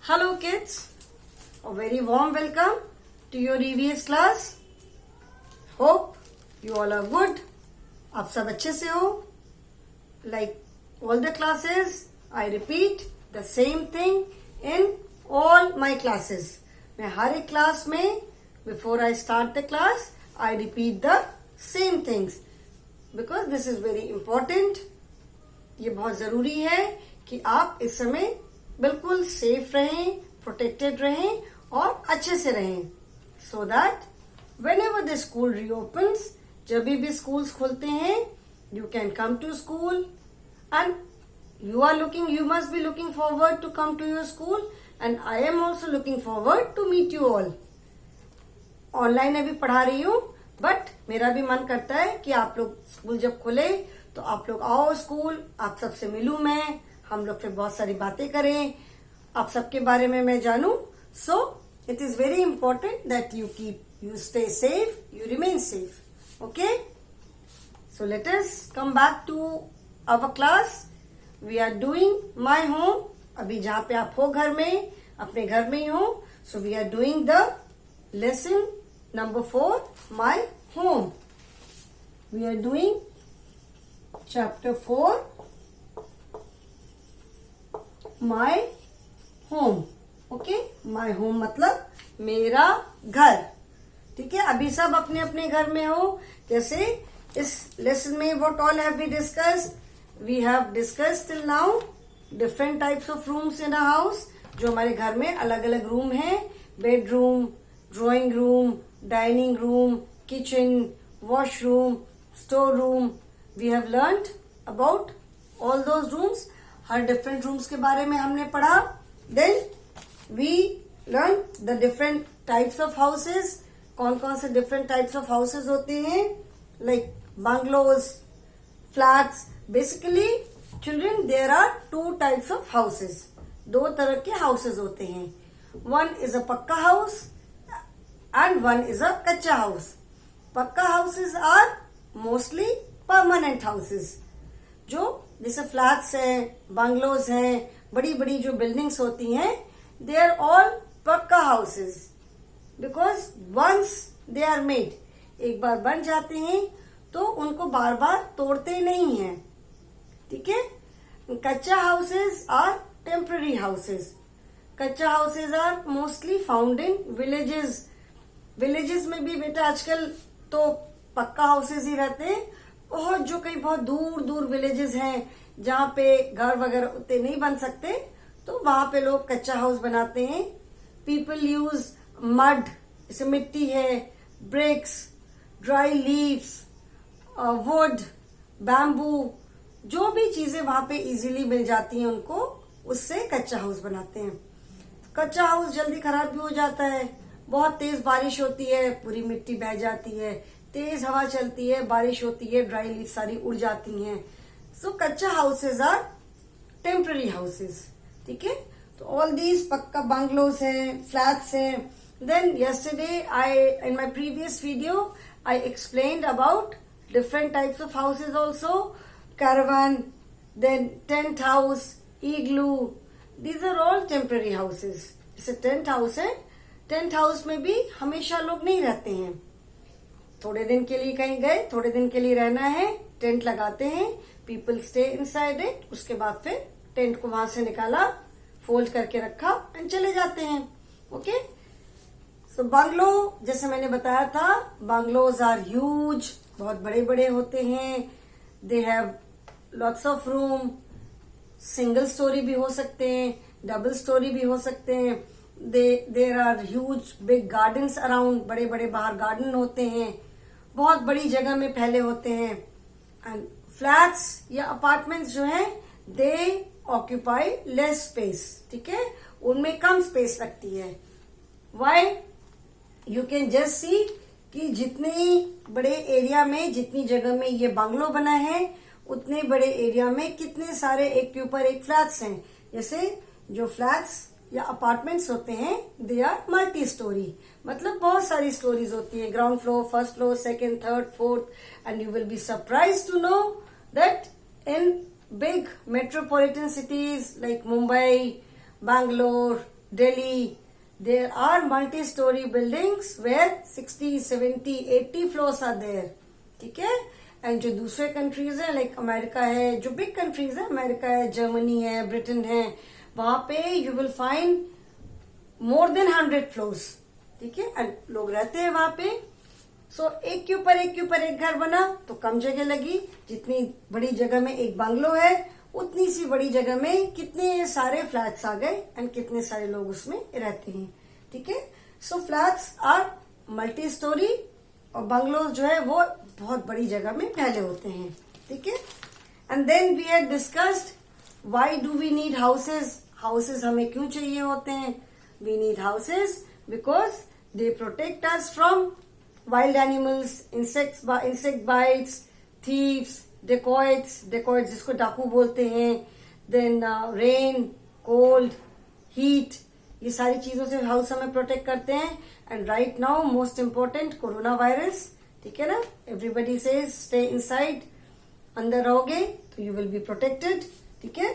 Hello kids, a very warm welcome to your EVS class. Hope you all are good. आप सब अच्छे से हो? Like all the classes, I repeat the same thing in all my classes. मैं हर एक class में before I start the class, I repeat the same things because this is very important. ये बहुत जरूरी है कि आप इस समय बिल्कुल सेफ रहें, प्रोटेक्टेड रहें और अच्छे से रहें, so that whenever the school reopens, जब भी स्कूल्स खुलते हैं, you can come to school and you must be looking forward to come to your school and I am also looking forward to meet you all. Online अभी पढ़ा रही हूँ, but मेरा भी मन करता है कि आप लोग स्कूल जब खुले तो आप लोग आओ स्कूल, आप सबसे मिलूं मैं, हम लोग फिर बहुत सारी बातें करें, आप सबके बारे में मैं जानूं. So it is very important that you stay safe, you remain safe. Okay? So let us come back to our class. We are doing my home. अभी जहाँ पे आप हो घर में, अपने घर में ही हो. So we are doing the lesson number 4, my home. We are doing chapter 4, my home. Okay? My home मतलब मेरा घर. ठीक है, अभी सब अपने अपने घर में हो. जैसे इस लेसन में what all have we discussed? We have discussed till now different types of rooms in a house. जो हमारे घर में अलग अलग रूम हैं. Bedroom, drawing room, dining room, kitchen, washroom, store room. We have learned about all those rooms. Her different rooms के बारे में हमने पढ़ा. Then we learned the different types of houses. कौन कौन से डिफरेंट टाइप्स ऑफ हाउसेज होते हैं, like bungalows, flats. Basically children, there are 2 types of houses. 2 तरह के हाउसेज होते हैं. One is a pakka house and one is a kachcha house. Pakka houses are mostly permanent houses, जो जैसे फ्लैट्स हैं, बंगलोज हैं, बड़ी बड़ी जो बिल्डिंग्स होती हैं, they are all pakka houses because once they are made, एक बार बन जाते हैं तो उनको बार बार तोड़ते नहीं हैं. ठीक है. Kachcha houses are temporary houses. Kachcha houses are mostly found in villages. Villages में भी बेटा आजकल तो पक्का हाउसेज ही रहते हैं. बहुत जो कहीं बहुत दूर दूर विलेजेस हैं जहाँ पे घर वगैरह उतने नहीं बन सकते, तो वहां पे लोग कच्चा हाउस बनाते हैं. पीपल यूज मड, जैसे मिट्टी है, bricks, dry leaves, wood, bamboo, जो भी चीजें वहां पे इजीली मिल जाती हैं उनको, उससे कच्चा हाउस बनाते हैं. कच्चा हाउस जल्दी खराब भी हो जाता है. बहुत तेज बारिश होती है, पूरी मिट्टी बह जाती है. तेज हवा चलती है, बारिश होती है, ड्राई लीव सारी उड़ जाती हैं. सो कच्चा हाउसेज आर टेम्पररी हाउसेज. ठीक है. तो ऑल दीज पक्का बंगलोज हैं, फ्लैट्स हैं. Then yesterday in my previous video I explained about different types of houses also. Caravan, then tent house, igloo. These are all temporary houses. जैसे tent house है, tent house में भी हमेशा लोग नहीं रहते हैं. थोड़े दिन के लिए कहीं गए, थोड़े दिन के लिए रहना है, टेंट लगाते हैं, पीपल स्टे इनसाइड इट. उसके बाद फिर टेंट को वहां से निकाला, फोल्ड करके रखा एंड चले जाते हैं. ओके. सो बंगलो, जैसे मैंने बताया था, बंगलोज आर ह्यूज, बहुत बड़े बड़े होते हैं. They have lots of room. Single storey भी हो सकते हैं, डबल स्टोरी भी हो सकते हैं. There are huge big gardens around, बड़े बड़े बाहर गार्डन होते हैं, बहुत बड़ी जगह में फैले होते हैं. एंड फ्लैट्स या अपार्टमेंट्स जो हैं, दे ऑक्यूपाई लेस स्पेस. ठीक है, उनमें कम स्पेस लगती है. Why? You can just see कि जितने बड़े एरिया में, जितनी जगह में ये बंगलो बना है, उतने बड़े एरिया में कितने सारे एक के ऊपर एक फ्लैट्स हैं. जैसे जो फ्लैट्स या अपार्टमेंट्स होते हैं, दे आर मल्टी स्टोरी, मतलब बहुत सारी स्टोरीज होती है. Ground floor, first floor, second, third, fourth. And you will be surprise to know that in big metropolitan cities like Mumbai, Bangalore, Delhi, there are multi-story buildings where 60, 70, 80 floors are there. ठीक है. And जो दूसरे countries है like America है, जो big countries है, America है, Germany है, ब्रिटेन है, वहां पे you will find more than 100 floors. ठीक है. एंड लोग रहते हैं वहां पे. सो एक के ऊपर एक घर बना तो कम जगह लगी. जितनी बड़ी जगह में एक बंगलो है उतनी सी बड़ी जगह में कितने सारे फ्लैट्स आ गए एंड कितने सारे लोग उसमें रहते हैं. ठीक है. सो फ्लैट्स आर मल्टी स्टोरी और बंगलोज जो है वो बहुत बड़ी जगह में फैले होते हैं. ठीक है. And then we had discussed why do we need houses. Houses हमें क्यों चाहिए होते हैं. We need houses because they protect us from wild animals, insect bites, thieves, dacoits जिसको डाकू बोलते हैं, देन रेन, कोल्ड, हीट, ये सारी चीजों से हाउस हमें प्रोटेक्ट करते हैं. And right now most important corona virus. ठीक है ना. Everybody says stay inside. अंदर रहोगे तो यू विल बी प्रोटेक्टेड. ठीक है.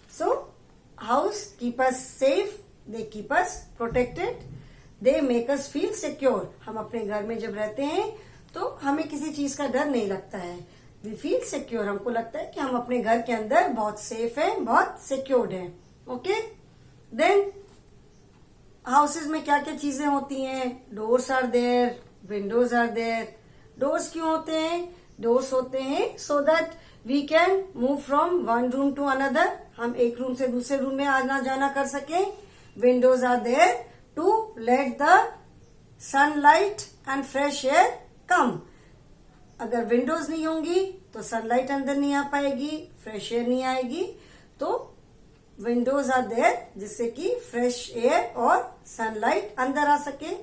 So house keep us safe, they keep us protected, they make us feel secure. हम अपने घर में जब रहते हैं तो हमें किसी चीज का डर नहीं लगता है. We feel secure. हमको लगता है कि हम अपने घर के अंदर बहुत सेफ है, बहुत सिक्योर्ड है. ओके. देन हाउसेज में क्या क्या चीजें होती हैं. Doors are there, windows are there. Doors क्यों होते हैं. डोर्स होते हैं so that we can move from one room to another. हम एक रूम से दूसरे रूम में आना जाना कर सके. Windows are there to let the sunlight and fresh air come. अगर विंडोज नहीं होंगी तो सनलाइट अंदर नहीं आ पाएगी, फ्रेश एयर नहीं आएगी. तो विंडोज आर देयर जिससे कि फ्रेश एयर और सनलाइट अंदर आ सके.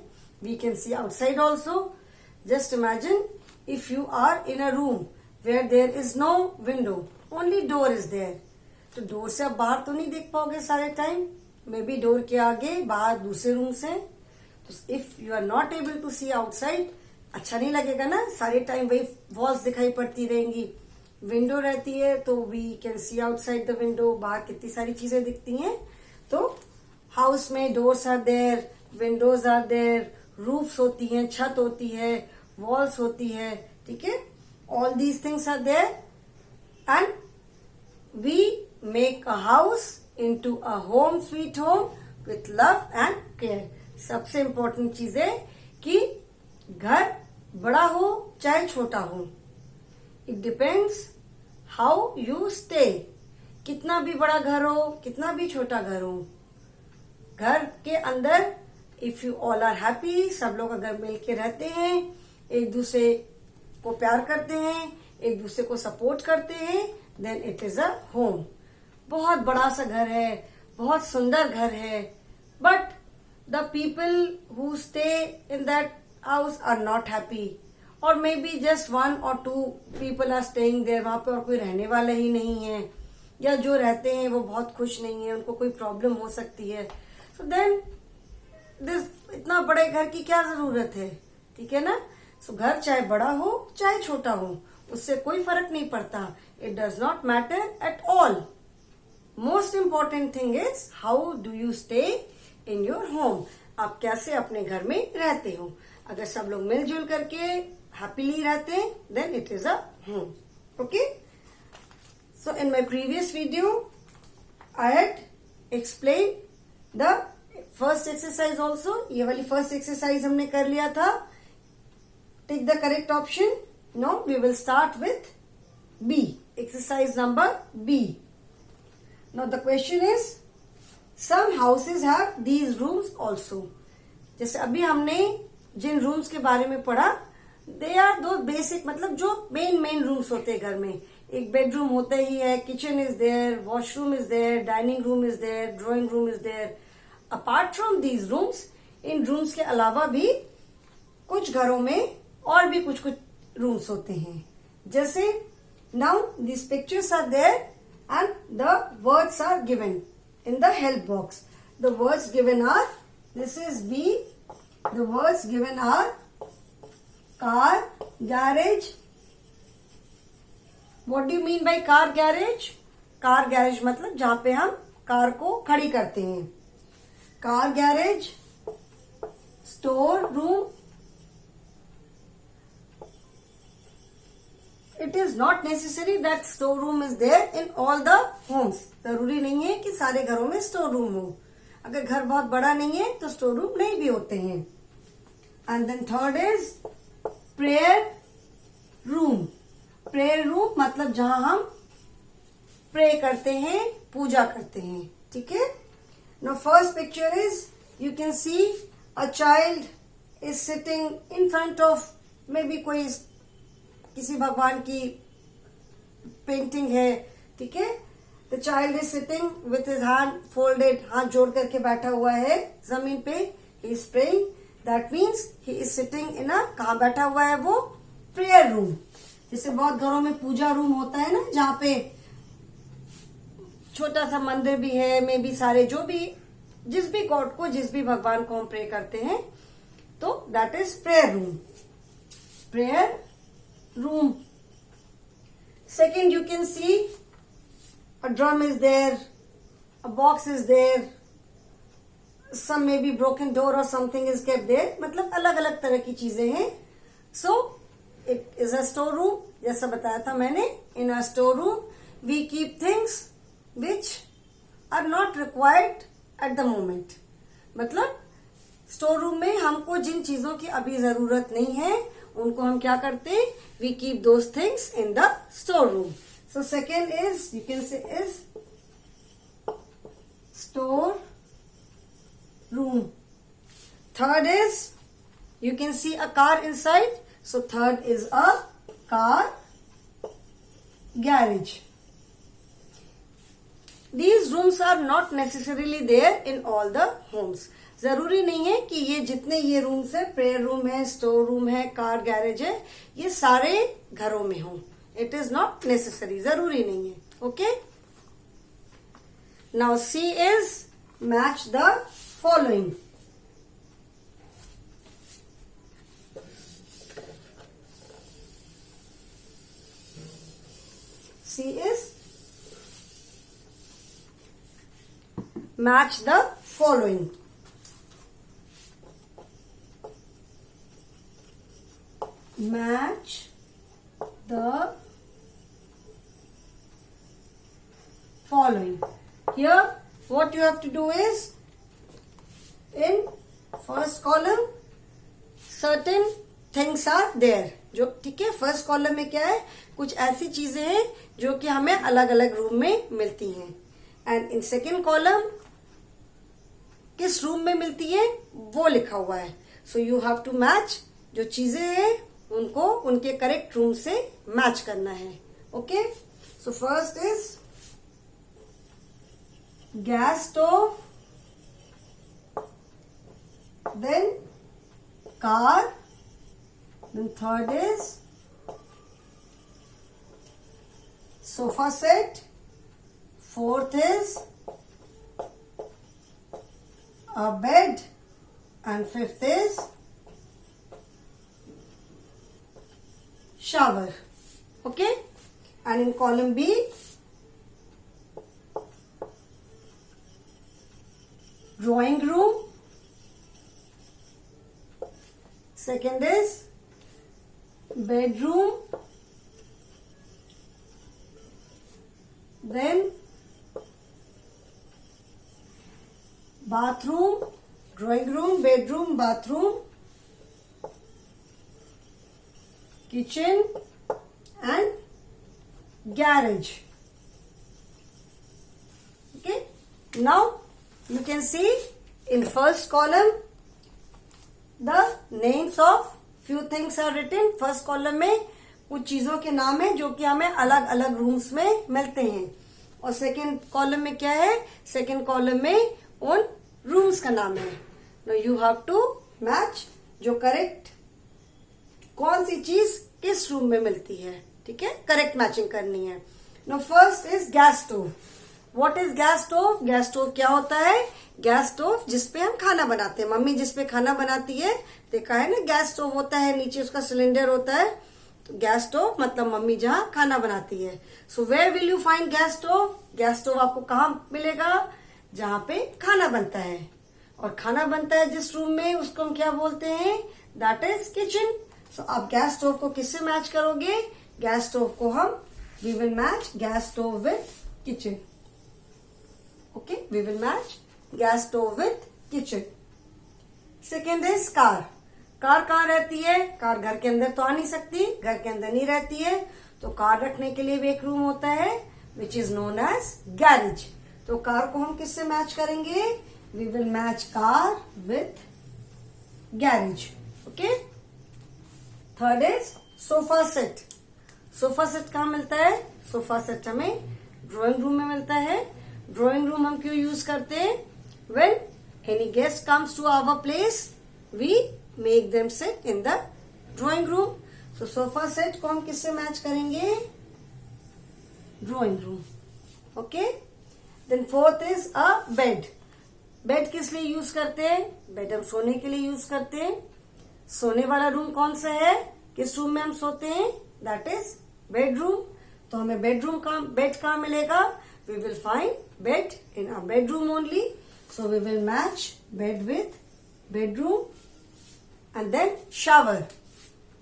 We can see outside also. Just imagine if you are in a room where there is no window, only door is there. तो डोर से आप बाहर तो नहीं देख पाओगे सारे टाइम. मे बी डोर के आगे बाहर दूसरे रूम से. तो if you are not able to see outside, अच्छा नहीं लगेगा ना. सारे टाइम वही वॉल्स दिखाई पड़ती रहेंगी. विंडो रहती है तो we can see outside the window. बाहर कितनी सारी चीजें दिखती हैं. तो हाउस में doors are there, windows are there, roofs होती हैं, छत होती है, वॉल्स होती है. ठीक है. All these things are there and we make a house into a home sweet home with love and care. सबसे इम्पोर्टेंट चीज है कि घर बड़ा हो चाहे छोटा हो, it depends how you stay. कितना भी बड़ा घर हो, कितना भी छोटा घर हो, घर के अंदर if you all are happy, सब लोग अगर मिल के रहते हैं, एक दूसरे को प्यार करते हैं, एक दूसरे को सपोर्ट करते हैं, then it is a home. बहुत बड़ा सा घर है, बहुत सुंदर घर है, but the people who stay in that house are not happy. और maybe just 1 or 2 people are staying there. वहां पे और कोई रहने वाला ही नहीं है, या जो रहते हैं वो बहुत खुश नहीं है, उनको कोई प्रॉब्लम हो सकती है. सो देन दिस इतना बड़े घर की क्या जरूरत है. ठीक है ना. सो घर चाहे बड़ा हो चाहे छोटा हो, उससे कोई फर्क नहीं पड़ता. It does not matter at all. Most important thing is how do you stay in your home. आप कैसे अपने घर में रहते हो. अगर सब लोग मिलजुल करके हैप्पीली रहते हैं, then it is a home. Okay. So in my previous video I had explain the first exercise also. ये वाली फर्स्ट एक्सरसाइज हमने कर लिया था. Take the correct option. Now, we will start with B. Exercise number B. Now the question is, some houses have these rooms also. जैसे अभी हमने जिन rooms के बारे में पढ़ा, दे आर दो बेसिक, मतलब जो मेन रूम्स होते हैं घर में. एक बेडरूम होता ही है, kitchen is there, washroom is there, dining room is there, drawing room is there. Apart from these rooms, इन रूम्स के अलावा भी कुछ घरों में और भी कुछ रूम्स होते हैं. जैसे now this pictures are there and the words are given in the help box. The words given are, this is B. The words given are car, garage. What do you mean by car garage? Car garage मतलब जहां पे हम car को खड़ी करते हैं. car garage, store room. It is not necessary that store room is there in all the homes. जरूरी नहीं है कि सारे घरों में स्टोर रूम हो. अगर घर बहुत बड़ा नहीं है तो स्टोर रूम नहीं भी होते हैं. And then third is prayer room. Prayer room मतलब जहां हम प्रे करते हैं, पूजा करते हैं. ठीक है. Now first picture is you can see a child is sitting in front of maybe कोई किसी भगवान की पेंटिंग है. ठीक है. The child is sitting with his hand folded, हाथ जोड़ करके बैठा हुआ है जमीन पे. He is praying. That means he is sitting in a, कहाँ बैठा हुआ है वो? Prayer room. जैसे बहुत घरों में पूजा रूम होता है ना, जहाँ पे छोटा सा मंदिर भी है, मे बी सारे जो भी जिस भी गॉड को, जिस भी भगवान को हम प्रे करते हैं, तो that is prayer room. Prayer room. Second, you can see a drum is there, a box is there, some maybe broken door or something is kept there. मतलब अलग अलग तरह की चीजें हैं. So it is a store room. जैसा बताया था मैंने, in a store room we keep things which are not required at the moment. मतलब स्टोर रूम में हमको जिन चीजों की अभी जरूरत नहीं है, उनको हम क्या करते हैं? We keep those things in the store room. So second is you can say is store room. Third is you can see a car inside. So third is a car garage. These rooms are not necessarily there in all the homes. जरूरी नहीं है कि ये जितने ये rooms है, prayer room है, store room है, कार गैरेज है, ये सारे घरों में हो. इट इज नॉट नेसेसरी, जरूरी नहीं है. Okay. Now C is match the following. C is match the following. Match the following. Here what you have to do is, in first column certain things are there. जो ठीक है, first column में क्या है? कुछ ऐसी चीजें हैं जो कि हमें अलग अलग रूम में मिलती हैं. एंड इन सेकेंड कॉलम किस रूम में मिलती है वो लिखा हुआ है. So you have to match. जो चीजें हैं उनको उनके करेक्ट रूम से मैच करना है. Okay. So first is gas stove, then car, then third is sofa set, fourth is a bed, and fifth is shower. Okay. And in column B, drawing room, second is bedroom, then bathroom, drawing room, bedroom, bathroom, kitchen and garage. Okay. Now you can see in first column the names of few things are written. first column में कुछ चीजों के नाम है जो कि हमें अलग अलग रूम्स में मिलते हैं. और सेकेंड कॉलम में क्या है? सेकेंड कॉलम में उन रूम्स का नाम है. Now you have to match जो करेक्ट कौन सी चीज किस रूम में मिलती है. ठीक है, करेक्ट मैचिंग करनी है. Now first is gas stove. What is gas stove? Gas stove क्या होता है? गैस स्टोव जिसपे हम खाना बनाते हैं. मम्मी जिसपे खाना बनाती है, देखा है ना, गैस स्टोव होता है, नीचे उसका सिलेंडर होता है. तो गैस स्टोव मतलब मम्मी जहाँ खाना बनाती है. So where will you find gas stove? Gas stove आपको कहाँ मिलेगा? जहाँ पे खाना बनता है. और खाना बनता है जिस रूम में उसको हम क्या बोलते हैं, दैट इज किचन। सो आप गैस स्टोव को किससे मैच करोगे, गैस स्टोव को हम we will match gas stove with kitchen. Okay, we will match gas stove with kitchen. Second is car. Car कहाँ रहती है, कार घर के अंदर तो आ नहीं सकती, घर के अंदर नहीं रहती है, तो कार रखने के लिए भी एक रूम होता है which is known as garage. तो कार को हम किससे मैच करेंगे, we will match car with garage. Okay. Third is sofa set. Sofa set कहाँ मिलता है, सोफा सेट हमें ड्राइंग रूम में मिलता है। ड्राइंग रूम हम क्यों यूज करते हैं, when any guest comes to our place we make them sit in the drawing room. तो सोफा सेट को हम किससे मैच करेंगे, drawing room. Okay. Then fourth is a bed. Bed किस लिए यूज करते हैं, बेड हम सोने के लिए यूज करते हैं। सोने वाला रूम कौन सा है, किस रूम में हम सोते हैं, दैट इज बेडरूम। तो हमें बेडरूम का बेड कहाँ मिलेगा, we will find bed in a bedroom only. So we will match bed with bedroom. And then shower.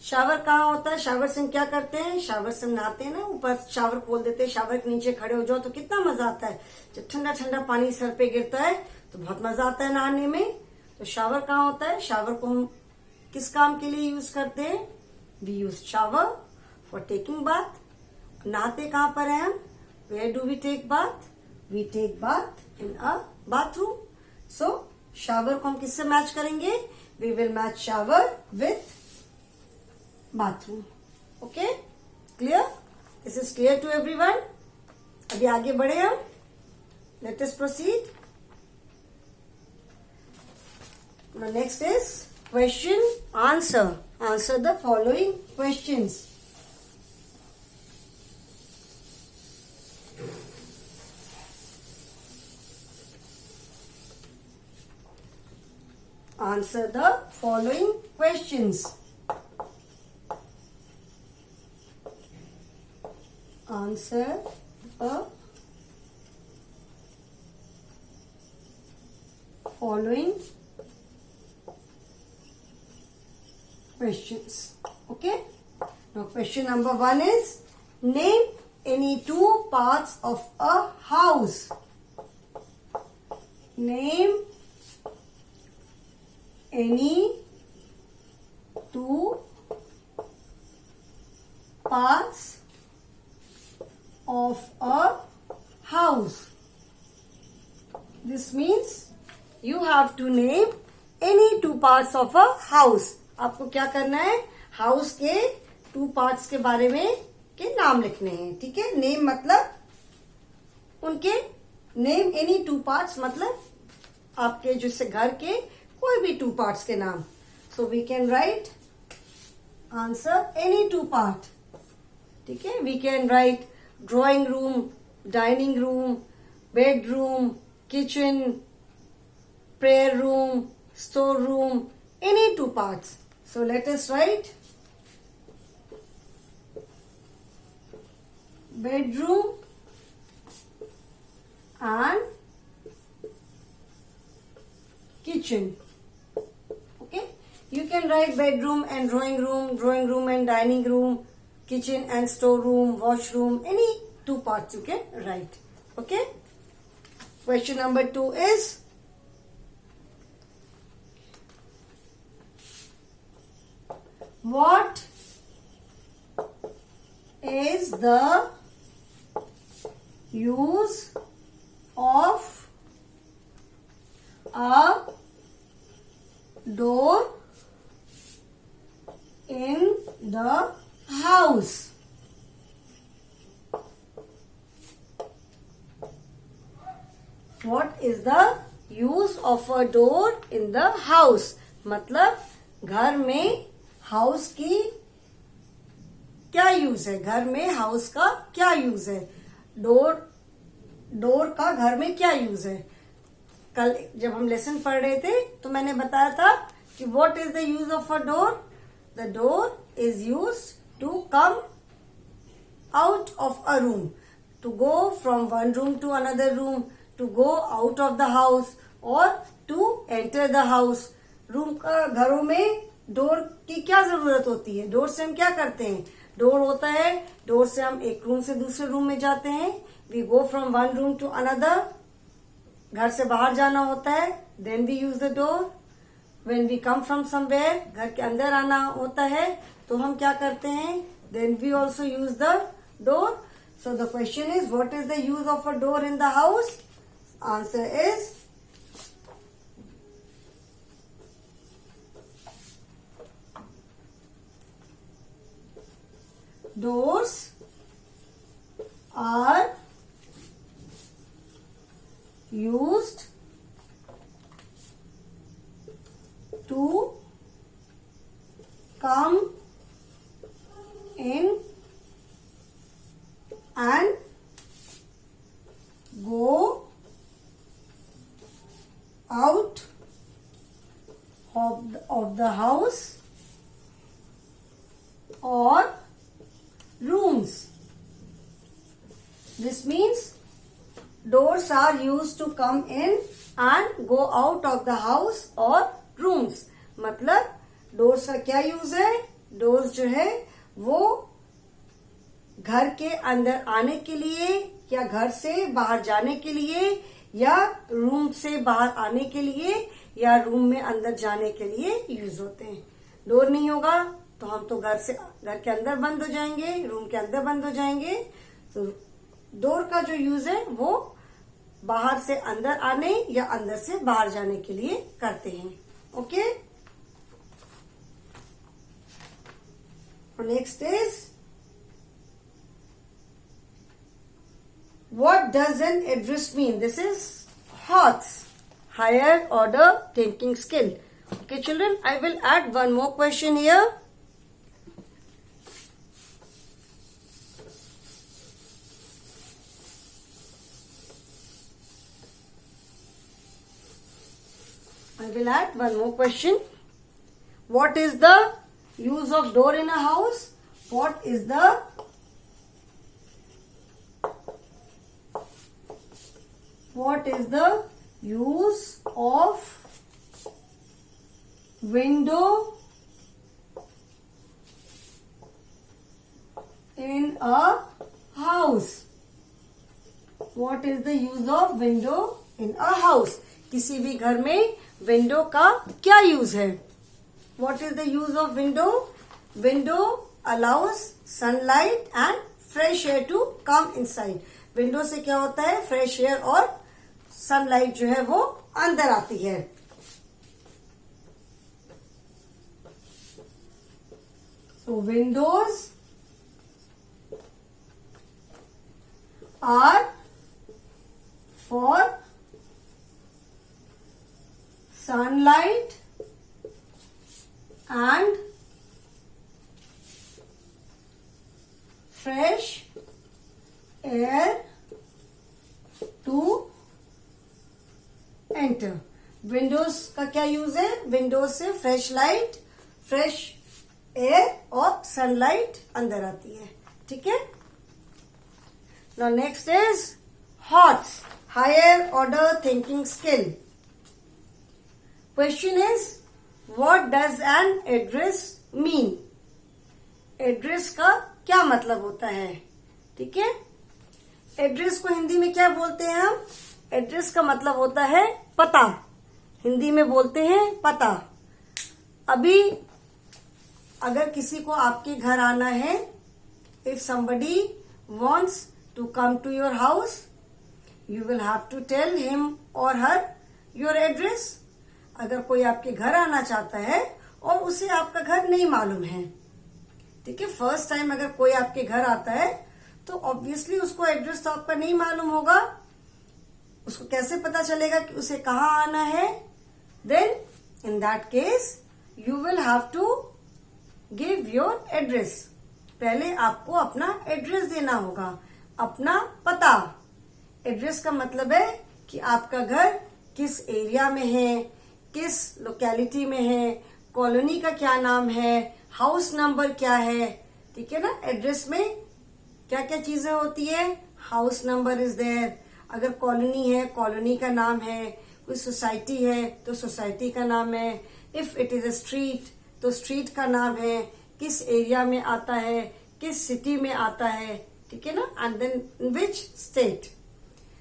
Shower कहाँ होता है, शावर से हम क्या करते हैं, शावर से हम नहाते हैं ना, ऊपर शावर खोल देते हैं, शावर के नीचे खड़े हो जाओ तो कितना मजा आता है। जब ठंडा ठंडा पानी सर पे गिरता है तो बहुत मजा आता है नहाने में। तो शावर कहाँ होता है, शावर को हम किस काम के लिए यूज करते हैं, we use shower for taking bath. नहाते कहाँ पर है हम, where do we take bath, we take bath in a bathroom. So shower को हम किससे मैच करेंगे, we will match shower with bathroom. Okay, clear, this is clear to everyone. अभी आगे बढ़े हम, let us proceed. Next is question answer. Answer the following questions. Answer the following questions. Answer the following questions. Okay. Now question number 1 is, name any two parts of a house. Name any two parts of a house. This means you have to name any two parts of a house. आपको क्या करना है, house के to parts के बारे में के नाम लिखने हैं। ठीक है, नेम मतलब उनके, नेम एनी टू पार्ट्स मतलब आपके जैसे घर के कोई भी टू पार्ट्स के नाम। So we can write answer any two part. ठीक है, we can write drawing room, dining room, bedroom, kitchen, prayer room, store room, any two parts. So let us write bedroom and kitchen. Okay, you can write bedroom and drawing room and dining room, kitchen and storeroom, washroom, any two parts you can write. Okay, question number 2 is, what is the use of a door in the house? What is the use of a door in the house? मतलब घर में house की क्या use है, घर में house का क्या यूज है, डोर का घर में क्या यूज है। कल जब हम लेसन पढ़ रहे थे तो मैंने बताया था कि what is the use of a door, the door is use to come out of a room, to go from one room to another room, to go out of the house और to enter the house. Room का, घरों में door की क्या जरूरत होती है? Door से हम क्या करते हैं? डोर होता है, डोर से हम एक रूम से दूसरे रूम में जाते हैं। We go from one room to another. घर से बाहर जाना होता है, then we use the door. When we come from somewhere, घर के अंदर आना होता है तो हम क्या करते हैं? Then we also use the door. So the question is, what is the use of a door in the house? Answer is doors are used to come in and go out of the house or rooms. This means doors are used to come in and go out of the house or rooms. मतलब doors का क्या use है? doors जो है वो घर के अंदर आने के लिए, या घर से बाहर जाने के लिए, या रूम से बाहर आने के लिए, या रूम में अंदर जाने के लिए यूज होते हैं। डोर नहीं होगा तो हम तो घर के अंदर बंद हो जाएंगे, रूम के अंदर बंद हो जाएंगे। तो डोर का जो यूज है वो बाहर से अंदर आने या अंदर से बाहर जाने के लिए करते हैं। Okay, next is, what does an address mean? This is HOTS, higher order thinking skill. Okay children, I will add one more question here. I will add one more question. What is the use of door in a house? What is the use of window in a house? What is the use of window in a house? किसी भी घर में window का क्या use है? What is the use of window? Window allows sunlight and fresh air to come inside. Window से क्या होता है? फ्रेश एयर और सनलाइट जो है वो अंदर आती है। So windows are for sunlight and fresh air to enter. Windows का क्या यूज है? विंडोज से फ्रेश लाइट, फ्रेश एयर और सनलाइट अंदर आती है। ठीक है। Now next is HOTS, higher order thinking skill. Question is, what does an address mean? Address का क्या मतलब होता है? ठीक है। एड्रेस को हिंदी में क्या बोलते हैं हम? एड्रेस का मतलब होता है पता। हिंदी में बोलते हैं पता। अभी अगर किसी को आपके घर आना है, if somebody wants to come to your house, you will have to tell him or her your address. अगर कोई आपके घर आना चाहता है और उसे आपका घर नहीं मालूम है, ठीक है, फर्स्ट टाइम अगर कोई आपके घर आता है तो ऑब्वियसली उसको एड्रेस तो आपका नहीं मालूम होगा। उसको कैसे पता चलेगा कि उसे कहाँ आना है? Then in that case you will have to give your address. पहले आपको अपना एड्रेस देना होगा, अपना पता। एड्रेस का मतलब है कि आपका घर किस एरिया में है, किस लोकेलिटी में है, कॉलोनी का क्या नाम है, हाउस नंबर क्या है। ठीक है ना। एड्रेस में क्या क्या चीजें होती है? House number is there. अगर कॉलोनी है, कॉलोनी का नाम है। कोई सोसाइटी है तो सोसाइटी का नाम है, if it is a street तो स्ट्रीट का नाम है, किस एरिया में आता है, किस सिटी में आता है, ठीक है ना, and then in which state.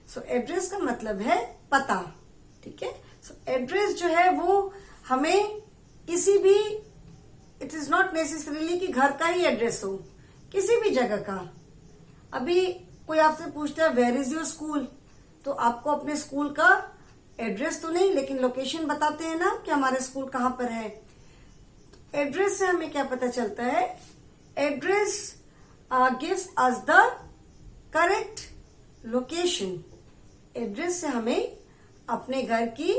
So address का मतलब है पता, ठीक है। सो एड्रेस जो है वो हमें किसी भी, इट इज नॉट नेसेसरीली कि घर का ही एड्रेस हो, किसी भी जगह का। अभी कोई आपसे पूछता है वेयर इज योर स्कूल, तो आपको अपने स्कूल का एड्रेस तो नहीं लेकिन लोकेशन बताते हैं ना कि हमारा स्कूल कहाँ पर है। एड्रेस से हमें क्या पता चलता है, address gives us the correct location. Address से हमें अपने घर की,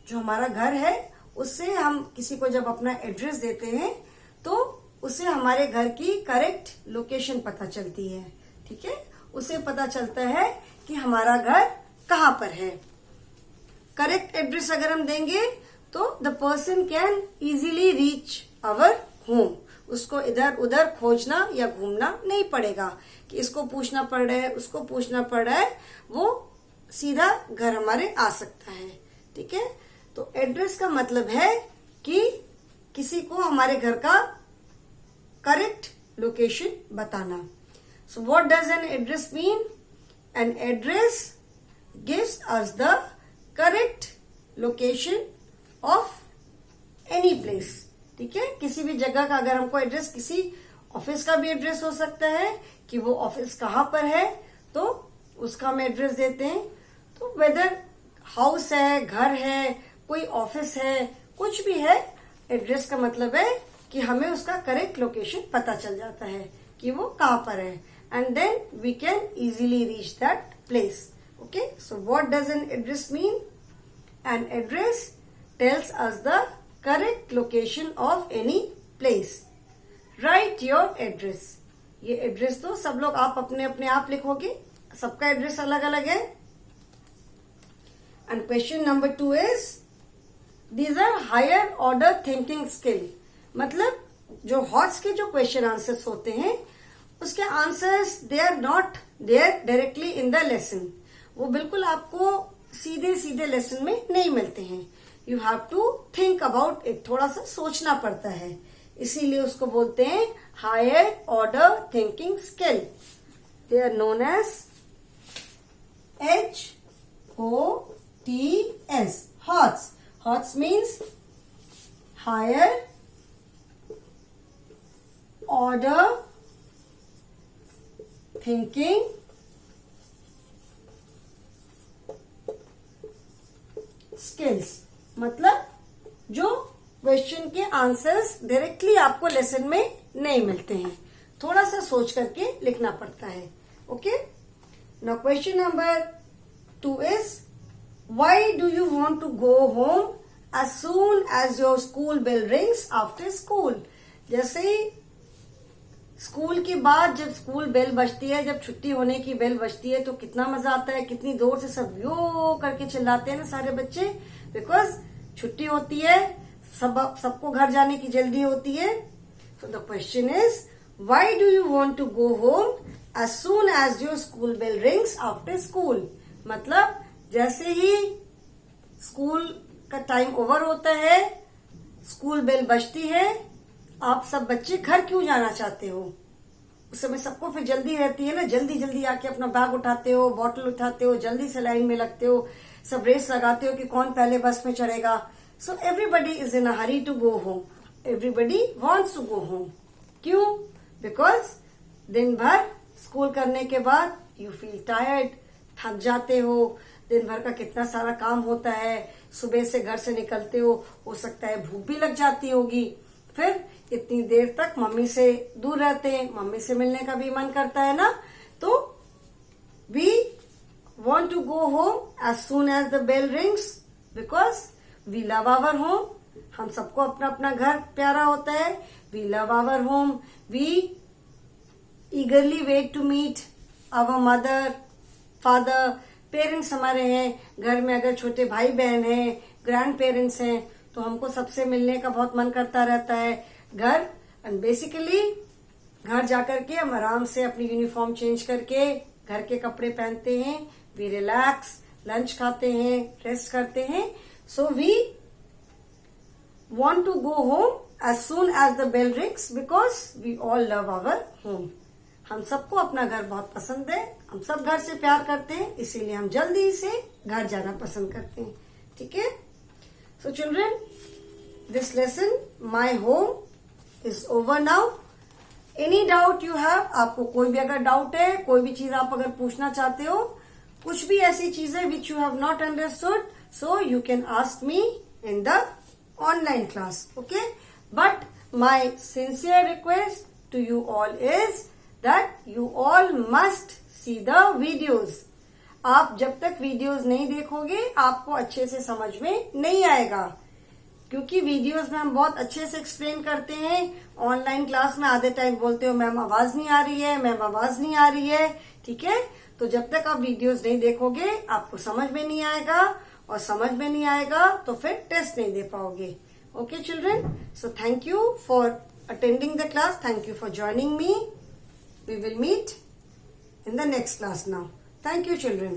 जो हमारा घर है उससे हम किसी को जब अपना एड्रेस देते हैं तो उससे हमारे घर की करेक्ट लोकेशन पता चलती है, ठीक है। उसे पता चलता है कि हमारा घर कहाँ पर है। करेक्ट एड्रेस अगर हम देंगे तो the person can easily reach our home. उसको इधर उधर खोजना या घूमना नहीं पड़ेगा कि इसको पूछना पड़ रहा है, उसको पूछना पड़ रहा है, वो सीधा घर हमारे आ सकता है, ठीक है। तो एड्रेस का मतलब है कि किसी को हमारे घर का करेक्ट लोकेशन बताना। सो what does an address mean? An address gives us the correct location of any place, ठीक है। किसी भी जगह का अगर हमको एड्रेस, किसी ऑफिस का भी एड्रेस हो सकता है कि वो ऑफिस कहाँ पर है तो उसका हम एड्रेस देते हैं। तो वेदर हाउस है, घर है, कोई ऑफिस है, कुछ भी है, एड्रेस का मतलब है कि हमें उसका करेक्ट लोकेशन पता चल जाता है कि वो कहाँ पर है, and then we can easily reach that place. Okay, so what does an address mean? An address tells us the correct location of any place. Write your address. ये एड्रेस तो सब लोग आप अपने अपने आप लिखोगे, सबका एड्रेस अलग अलग है। And question number 2 is, these are higher order thinking skill. मतलब जो हॉट्स के जो क्वेश्चन आंसर्स होते हैं उसके answers they are not there directly in the lesson. वो बिल्कुल आपको सीधे सीधे लेसन में नहीं मिलते हैं। You have to think about it, थोड़ा सा सोचना पड़ता है, इसीलिए उसको बोलते हैं higher order thinking skill. They are known as HOTS, HOTS. HOTS means higher order thinking skills। मतलब जो क्वेश्चन के आंसर्स डायरेक्टली आपको लेसन में नहीं मिलते हैं, थोड़ा सा सोच करके लिखना पड़ता है। Okay, now question number 2 is, why do you want to go home as soon as your school bell rings after school? जैसे ही स्कूल के बाद जब स्कूल बेल बजती है, जब छुट्टी होने की बेल बजती है तो कितना मजा आता है, कितनी जोर से सब यो करके चिल्लाते हैं ना सारे बच्चे, बिकॉज छुट्टी होती है, सबको घर जाने की जल्दी होती है। So the question is, why do you want to go home as soon as your school bell rings after school. मतलब जैसे ही स्कूल का टाइम ओवर होता है, स्कूल बेल बजती है, आप सब बच्चे घर क्यों जाना चाहते हो? उस समय सबको फिर जल्दी रहती है ना, जल्दी जल्दी आके अपना बैग उठाते हो, बॉटल उठाते हो, जल्दी से लाइन में लगते हो, सब रेस लगाते हो कि कौन पहले बस में चढ़ेगा। So everybody is in a hurry to go home, everybody wants to go home. क्यों? बिकॉज दिन भर स्कूल करने के बाद यू फील टायर्ड, थक जाते हो, दिन भर का कितना सारा काम होता है, सुबह से घर से निकलते हो सकता है भूख भी लग जाती होगी, फिर इतनी देर तक मम्मी से दूर रहते हैं, मम्मी से मिलने का भी मन करता है ना। तो we want to go home as soon as the bell rings because we love our home. हम सबको अपना अपना घर प्यारा होता है। We love our home, we eagerly wait to meet our mother father. Parents हमारे हैं, घर में अगर छोटे भाई बहन हैं, ग्रैंड पेरेंट्स हैं, तो हमको सबसे मिलने का बहुत मन करता रहता है। घर एंड बेसिकली घर जाकर के हम आराम से अपनी यूनिफॉर्म चेंज करके घर के कपड़े पहनते हैं, वी रिलैक्स लंच खाते हैं, रेस्ट करते हैं. So we want to go home as soon as the bell rings because we all love our home. हम सबको अपना घर बहुत पसंद है, हम सब घर से प्यार करते हैं, इसीलिए हम जल्दी से घर जाना पसंद करते हैं. ठीक है. So children, this lesson, my home, is over now. Any doubt you have, आपको कोई भी अगर डाउट है, कोई भी चीज आप अगर पूछना चाहते हो, कुछ भी ऐसी चीजें which you have not understood, so you can ask me in the online class. Okay. But my sincere request to you all is that you all must see the videos. आप जब तक वीडियोस नहीं देखोगे आपको अच्छे से समझ में नहीं आएगा, क्योंकि वीडियोस में हम बहुत अच्छे से एक्सप्लेन करते हैं. ऑनलाइन क्लास में आधे टाइम बोलते हो मैम आवाज नहीं आ रही है, मैम आवाज नहीं आ रही है. ठीक है. तो जब तक आप वीडियोस नहीं देखोगे आपको समझ में नहीं आएगा, और समझ में नहीं आएगा तो फिर टेस्ट नहीं दे पाओगे. Okay children. So thank you for attending the class. Thank you for joining me. We will meet in the next class now. Thank you children.